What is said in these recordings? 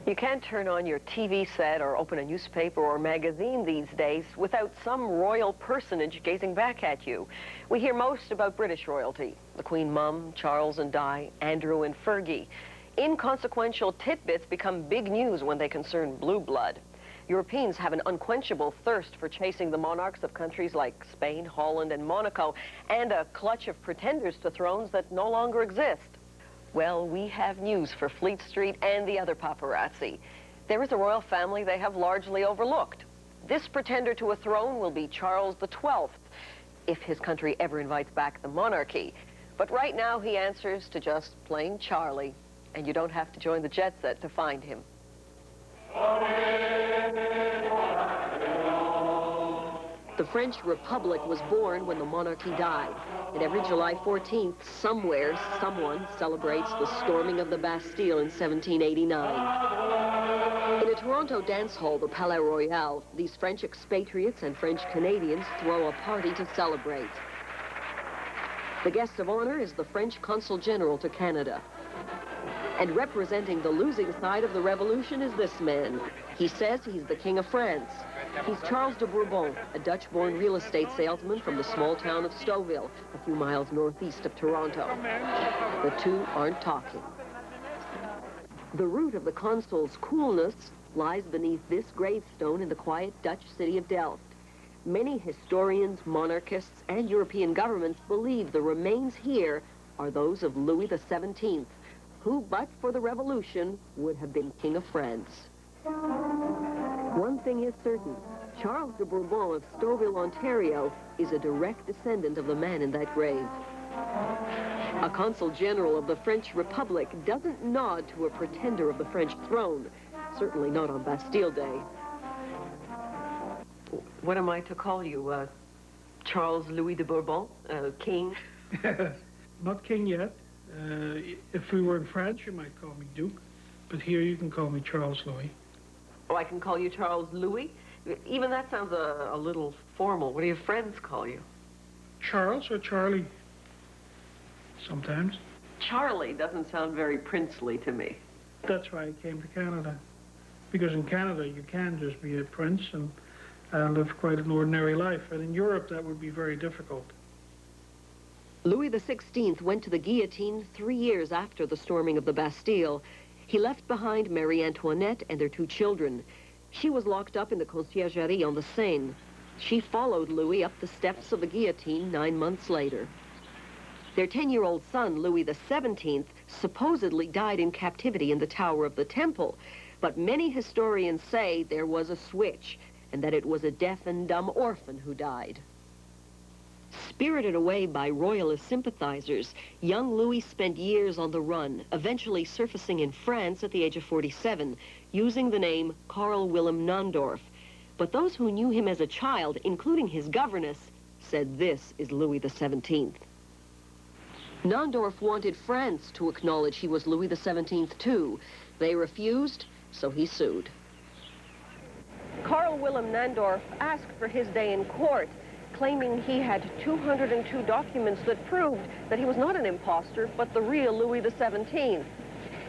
You can't turn on your TV set or open a newspaper or magazine these days without some royal personage gazing back at you. We hear most about British royalty, the Queen Mum, Charles and Di, Andrew and Fergie. Inconsequential tidbits become big news when they concern blue blood. Europeans have an unquenchable thirst for chasing the monarchs of countries like Spain, Holland, and Monaco, and a clutch of pretenders to thrones that no longer exist. Well, we have news for Fleet Street and the other paparazzi. There is a royal family they have largely overlooked. This pretender to a throne will be Charles XII, if his country ever invites back the monarchy. But right now he answers to just plain Charlie, and you don't have to join the jet set to find him. The French Republic was born when the monarchy died. And every July 14th, somewhere, someone celebrates the storming of the Bastille in 1789. In a Toronto dance hall, the Palais Royal, these French expatriates and French Canadians throw a party to celebrate. The guest of honor is the French Consul General to Canada. And representing the losing side of the revolution is this man. He says he's the King of France. He's Charles de Bourbon, a Dutch-born real estate salesman from the small town of Stouffville, a few miles northeast of Toronto. The two aren't talking. The root of the consul's coolness lies beneath this gravestone in the quiet Dutch city of Delft. Many historians, monarchists, and European governments believe the remains here are those of Louis XVII, who, but for the revolution, would have been King of France. One thing is certain, Charles de Bourbon of Stouffville, Ontario, is a direct descendant of the man in that grave. A consul general of the French Republic doesn't nod to a pretender of the French throne, certainly not on Bastille Day. What am I to call you, Charles Louis de Bourbon, King? Not king yet. If we were in France, you might call me Duke, but here you can call me Charles Louis. Oh, I can call you Charles Louis? Even that sounds a little formal. What do your friends call you? Charles or Charlie, sometimes. Charlie doesn't sound very princely to me. That's why I came to Canada, because in Canada you can just be a prince and live quite an ordinary life, and in Europe that would be very difficult. Louis XVI went to the guillotine 3 years after the storming of the Bastille. He left behind Marie Antoinette and their 2 children. She was locked up in the Conciergerie on the Seine. She followed Louis up the steps of the guillotine 9 months later. Their 10-year-old son, Louis XVII, supposedly died in captivity in the Tower of the Temple, but many historians say there was a switch and that it was a deaf and dumb orphan who died. Spirited away by royalist sympathizers, young Louis spent years on the run, eventually surfacing in France at the age of 47, using the name Karl Wilhelm Naundorff. But those who knew him as a child, including his governess, said this is Louis XVII. Naundorff wanted France to acknowledge he was Louis XVII too. They refused, so he sued. Karl Wilhelm Naundorff asked for his day in court, claiming he had 202 documents that proved that he was not an imposter, but the real Louis XVII.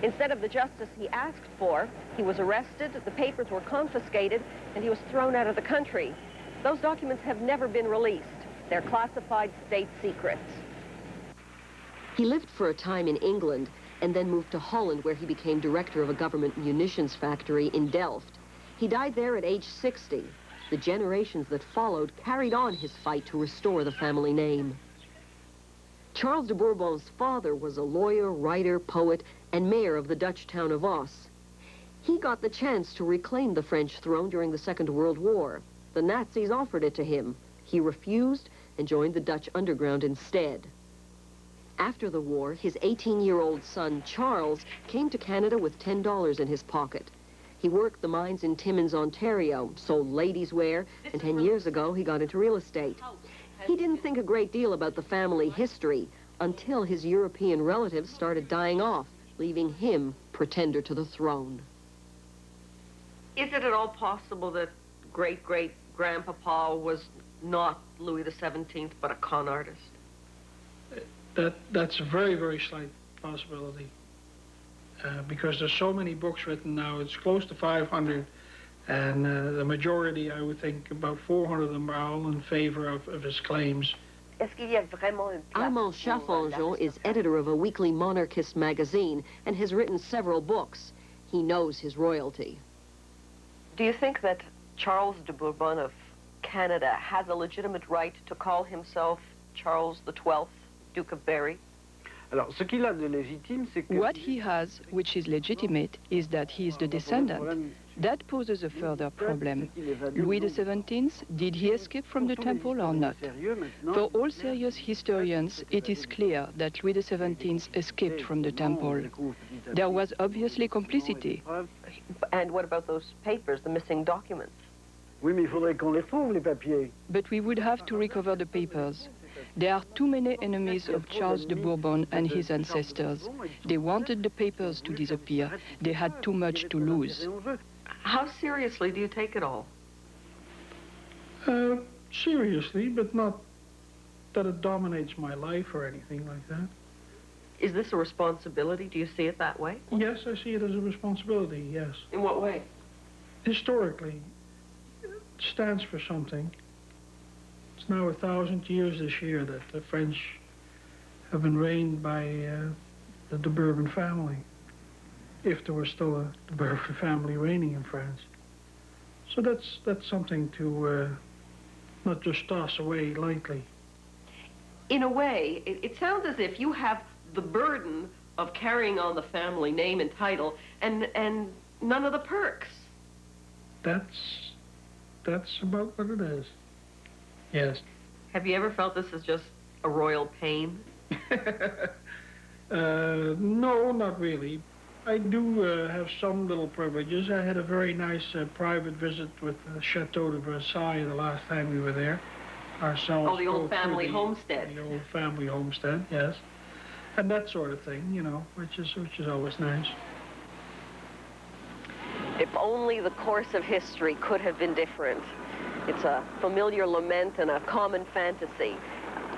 Instead of the justice he asked for, he was arrested, the papers were confiscated, and he was thrown out of the country. Those documents have never been released. They're classified state secrets. He lived for a time in England and then moved to Holland, where he became director of a government munitions factory in Delft. He died there at age 60. The generations that followed carried on his fight to restore the family name. Charles de Bourbon's father was a lawyer, writer, poet, and mayor of the Dutch town of Oss. He got the chance to reclaim the French throne during the Second World War. The Nazis offered it to him. He refused and joined the Dutch underground instead. After the war, his 18-year-old son, Charles, came to Canada with $10 in his pocket. He worked the mines in Timmins, Ontario, sold ladies' wear, and 10 years ago he got into real estate. He didn't think a great deal about the family history until his European relatives started dying off, leaving him pretender to the throne. Is it at all possible that great-great-grandpapa was not Louis XVII, but a con artist? That's a very, very slight possibility. because there's so many books written now. It's close to 500, and the majority, I would think, about 400 of them are all in favor of his claims. Armand Chaffanjon is editor of a weekly monarchist magazine and has written several books. He knows his royalty. Do you think that Charles de Bourbon of Canada has a legitimate right to call himself Charles XII, Duke of Berry? What he has, which is legitimate, is that he is the descendant. That poses a further problem. Louis XVII, did he escape from the temple or not? For all serious historians, it is clear that Louis XVII escaped from the temple. There was obviously complicity. And what about those papers, the missing documents? But we would have to recover the papers. There are too many enemies of Charles de Bourbon and his ancestors. They wanted the papers to disappear. They had too much to lose. How seriously do you take it all? Seriously, but not that it dominates my life or anything like that. Is this a responsibility? Do you see it that way? Yes, I see it as a responsibility, yes. In what way? Historically, it stands for something. It's now 1,000 years this year that the French have been reigned by the Bourbon family, if there was still a Bourbon family reigning in France. So that's something to not just toss away lightly. In a way, it sounds as if you have the burden of carrying on the family name and title and none of the perks. That's about what it is. Yes. Have you ever felt this is just a royal pain? No, not really. I do have some little privileges. I had a very nice private visit with the Chateau de Versailles the last time we were there. Ourselves. Oh, the old family homestead. The old family homestead, yes. And that sort of thing, you know, which is always nice. If only the course of history could have been different. It's a familiar lament and a common fantasy.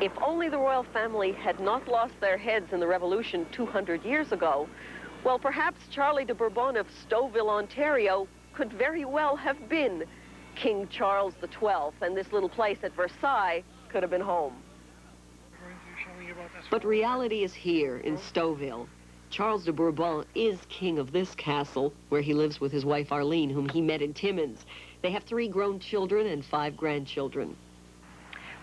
If only the royal family had not lost their heads in the revolution 200 years ago, well, perhaps Charlie de Bourbon of Stouffville, Ontario, could very well have been King Charles XII, and this little place at Versailles could have been home. But reality is here in Stouffville. Charles de Bourbon is king of this castle, where he lives with his wife Arlene, whom he met in Timmins. They have 3 grown children and 5 grandchildren.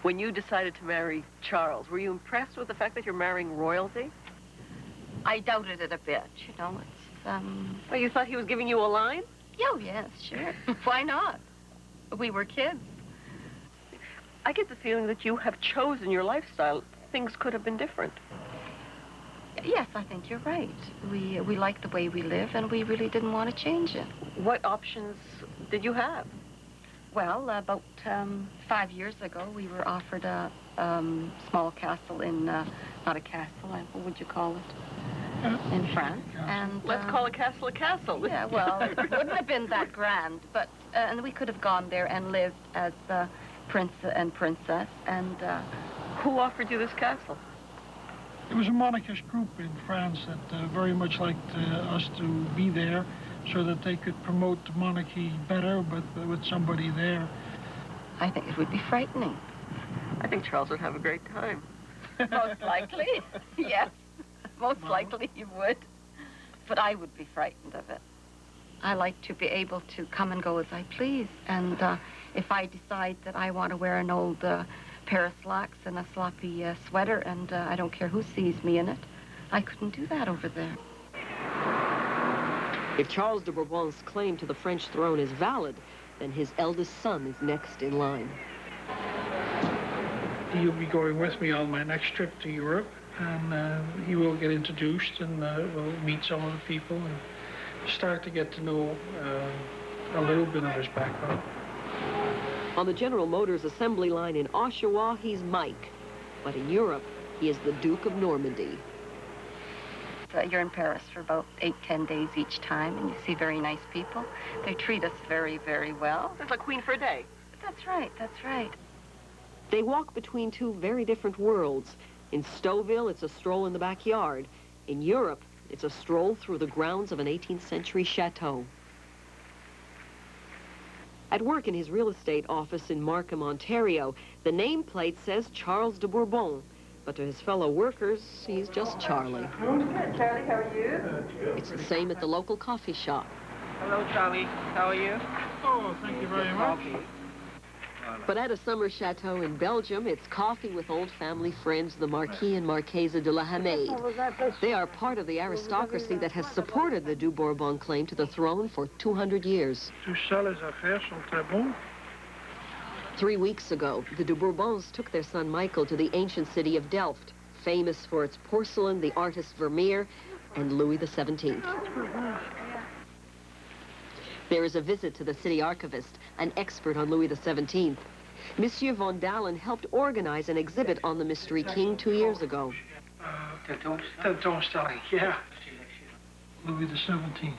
When you decided to marry Charles, were you impressed with the fact that you're marrying royalty? I doubted it a bit, you know. It's, Well, you thought he was giving you a line? Oh, yes, sure. Why not? We were kids. I get the feeling that you have chosen your lifestyle. Things could have been different. Yes, I think you're right. We like the way we live, and we really didn't want to change it. What options did you have? Well, about 5 years ago, we were offered a small castle in, not a castle, what would you call it, in France. And Let's call a castle a castle. Yeah, well, it wouldn't have been that grand, but, and we could have gone there and lived as prince and princess, and... Who offered you this castle? It was a monarchist group in France that very much liked us to be there so that they could promote the monarchy better, but with somebody there. I think it would be frightening. I think Charles would have a great time. Most likely, yes. Most likely he would. But I would be frightened of it. I like to be able to come and go as I please. And if I decide that I want to wear an old pair of slacks and a sloppy sweater, and I don't care who sees me in it, I couldn't do that over there. If Charles de Bourbon's claim to the French throne is valid, then his eldest son is next in line. He'll be going with me on my next trip to Europe, and he will get introduced, and we'll meet some of the people and start to get to know a little bit of his background. On the General Motors assembly line in Oshawa, he's Mike. But in Europe, he is the Duke of Normandy. You're in Paris for about 8-10 days each time, and you see very nice people. They treat us very, very well. It's like Queen for a day. That's right, that's right. They walk between 2 very different worlds. In Stouffville, it's a stroll in the backyard. In Europe, It's a stroll through the grounds of an 18th century chateau. At work in his real estate office in Markham, Ontario, the nameplate says Charles de Bourbon, but to his fellow workers, he's just Charlie. Good, Charlie, how are you? It's the same at the local coffee shop. Hello, Charlie. How are you? Oh, thank you very much. But at a summer chateau in Belgium, it's coffee with old family friends, the Marquis and Marquise de la Hamade. They are part of the aristocracy that has supported the de Bourbon claim to the throne for 200 years. Tout ça, les affaires sont très bons. 3 weeks ago, the de Bourbons took their son Michael to the ancient city of Delft, famous for its porcelain, the artist Vermeer, and Louis XVII. There is a visit to the city archivist, an expert on Louis XVII. Monsieur von Dalen helped organize an exhibit on the Mystery King 2 years ago. Tentoonstelling, yeah. Louis XVII.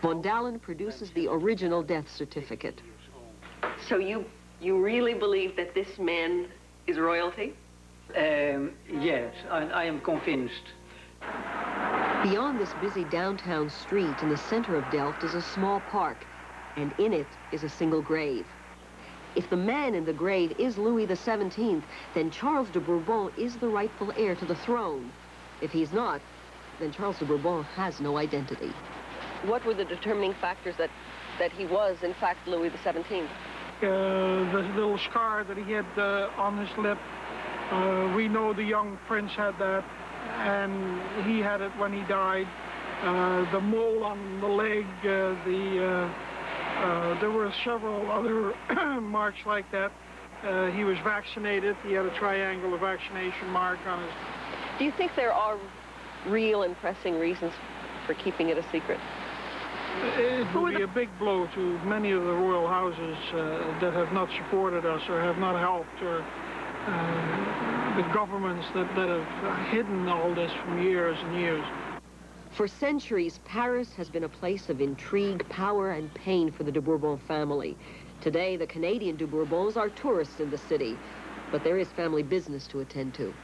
Von Dalen produces the original death certificate. So you really believe that this man is royalty? Yes, I am convinced. Beyond this busy downtown street in the center of Delft is a small park, and in it is a single grave. If the man in the grave is Louis XVII, then Charles de Bourbon is the rightful heir to the throne. If he's not, then Charles de Bourbon has no identity. What were the determining factors that he was, in fact, Louis XVII? The little scar that he had on his lip, we know the young prince had that, and he had it when he died. The mole on the leg, there were several other marks like that. He was vaccinated. He had a triangular vaccination mark on his... Do you think there are real and pressing reasons for keeping it a secret? It would be a big blow to many of the royal houses that have not supported us or have not helped, or the governments that have hidden all this for years and years. For centuries, Paris has been a place of intrigue, power, and pain for the de Bourbon family. Today, the Canadian de Bourbons are tourists in the city, but there is family business to attend to.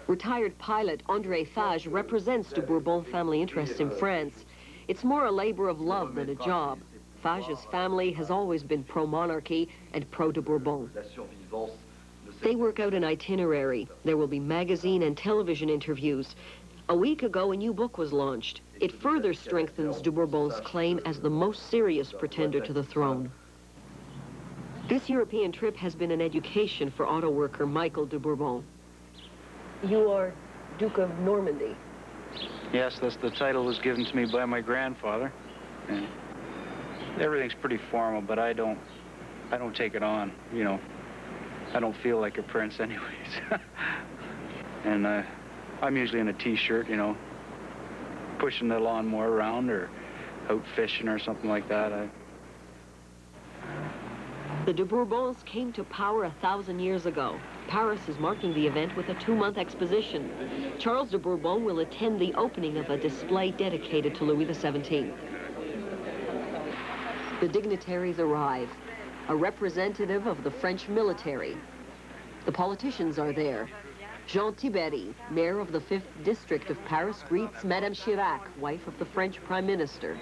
Retired pilot André Fage represents de Bourbon family interests in France. It's more a labor of love than a job. Fage's family has always been pro-monarchy and pro-de Bourbon. They work out an itinerary. There will be magazine and television interviews. A week ago, a new book was launched. It further strengthens de Bourbon's claim as the most serious pretender to the throne. This European trip has been an education for auto worker Michael de Bourbon. You are Duke of Normandy. Yes, that's the title was given to me by my grandfather. And everything's pretty formal, but I don't take it on, you know. I don't feel like a prince anyways. And I'm usually in a t-shirt, you know, pushing the lawnmower around or out fishing or something like that. The de Bourbons came to power 1,000 years ago. Paris is marking the event with a 2-month exposition. Charles de Bourbon will attend the opening of a display dedicated to Louis XVII. The dignitaries arrive. A representative of the French military. The politicians are there. Jean Tiberi, mayor of the 5th district of Paris, greets Madame Chirac, wife of the French Prime Minister.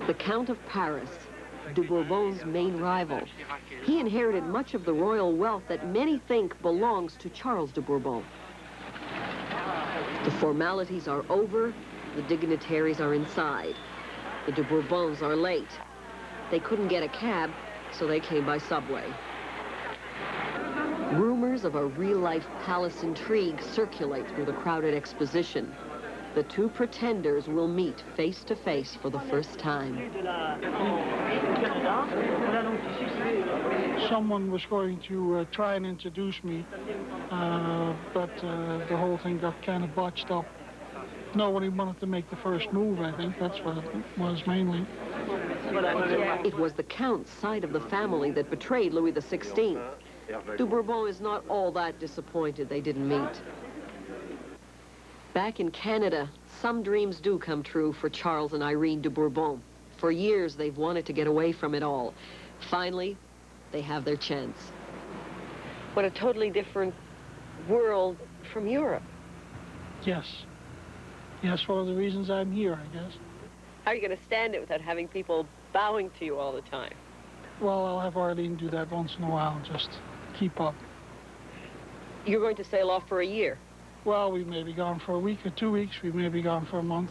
The Count of Paris, de Bourbon's main rival. He inherited much of the royal wealth that many think belongs to Charles de Bourbon. The formalities are over. The dignitaries are inside. The de Bourbons are late. They couldn't get a cab, so they came by subway. Rumors of a real-life palace intrigue circulate through the crowded exposition. The two pretenders will meet face-to-face for the first time. Someone was going to try and introduce me, but the whole thing got kind of botched up. Nobody wanted to make the first move, I think. That's what it was mainly. It was the Count's side of the family that betrayed Louis XVI. De Bourbon is not all that disappointed they didn't meet. Back in Canada, some dreams do come true for Charles and Irene de Bourbon. For years, they've wanted to get away from it all. Finally, they have their chance. What a totally different world from Europe. Yes. Yes, one of the reasons I'm here, I guess. How are you going to stand it without having people bowing to you all the time? Well, I'll have Arlene do that once in a while, just keep up. You're going to sail off for a year. Well, we may be gone for a week or 2 weeks. We may be gone for a month.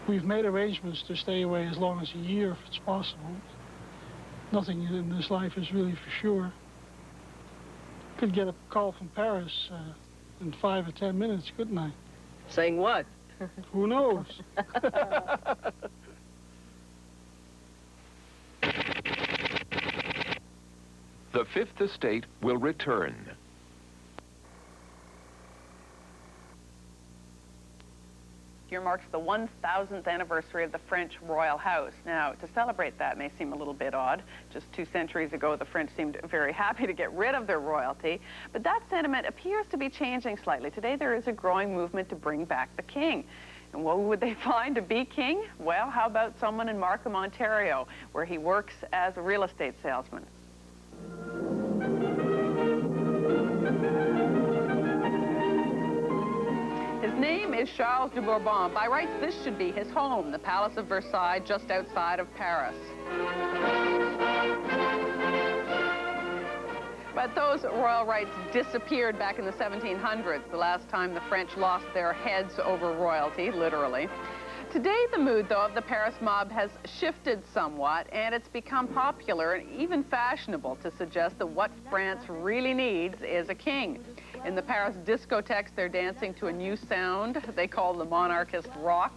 We've made arrangements to stay away as long as a year if it's possible. Nothing in this life is really for sure. Could get a call from Paris in 5 or 10 minutes, couldn't I? Saying what? Who knows? The Fifth Estate will return. Year marks the 1000th anniversary of the French royal house. Now, to celebrate that may seem a little bit odd. Just 2 centuries ago, the French seemed very happy to get rid of their royalty, but that sentiment appears to be changing slightly. Today, there is a growing movement to bring back the king. And what would they find to be king? Well, how about someone in Markham, Ontario, where he works as a real estate salesman? His name is Charles de Bourbon. By rights, this should be his home, the Palace of Versailles, just outside of Paris. But those royal rights disappeared back in the 1700s, the last time the French lost their heads over royalty, literally. Today, the mood, though, of the Paris mob has shifted somewhat, and it's become popular and even fashionable to suggest that what France really needs is a king. In the Paris discotheques, they're dancing to a new sound they call the monarchist rock.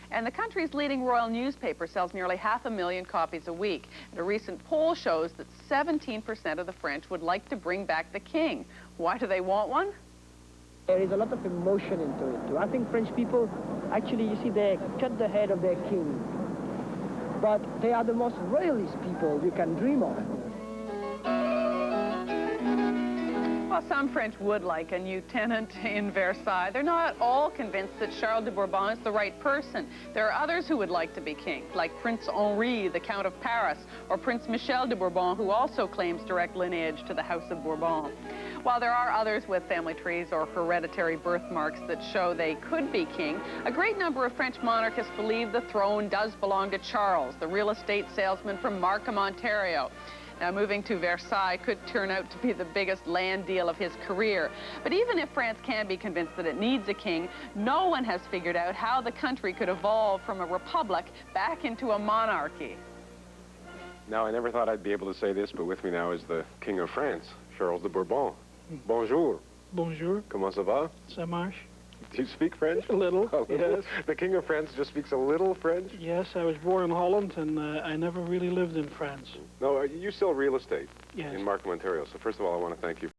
And the country's leading royal newspaper sells nearly 500,000 copies a week. And a recent poll shows that 17% of the French would like to bring back the king. Why do they want one? There is a lot of emotion into it, too. I think French people, actually, you see, they cut the head of their king. But they are the most royalist people you can dream of. Well, some French would like a new tenant in Versailles. They're not all convinced that Charles de Bourbon is the right person. There are others who would like to be king, like Prince Henri, the Count of Paris, or Prince Michel de Bourbon, who also claims direct lineage to the House of Bourbon. While there are others with family trees or hereditary birthmarks that show they could be king, a great number of French monarchists believe the throne does belong to Charles, the real estate salesman from Markham, Ontario. Now, moving to Versailles could turn out to be the biggest land deal of his career. But even if France can be convinced that it needs a king, no one has figured out how the country could evolve from a republic back into a monarchy. Now, I never thought I'd be able to say this, but with me now is the King of France, Charles de Bourbon. Bonjour. Bonjour. Comment ça va? Ça marche. Do you speak French? A little, yes. The King of France just speaks a little French? Yes, I was born in Holland, and I never really lived in France. No, you sell real estate Yes. in Markham, Ontario. So first of all, I want to thank you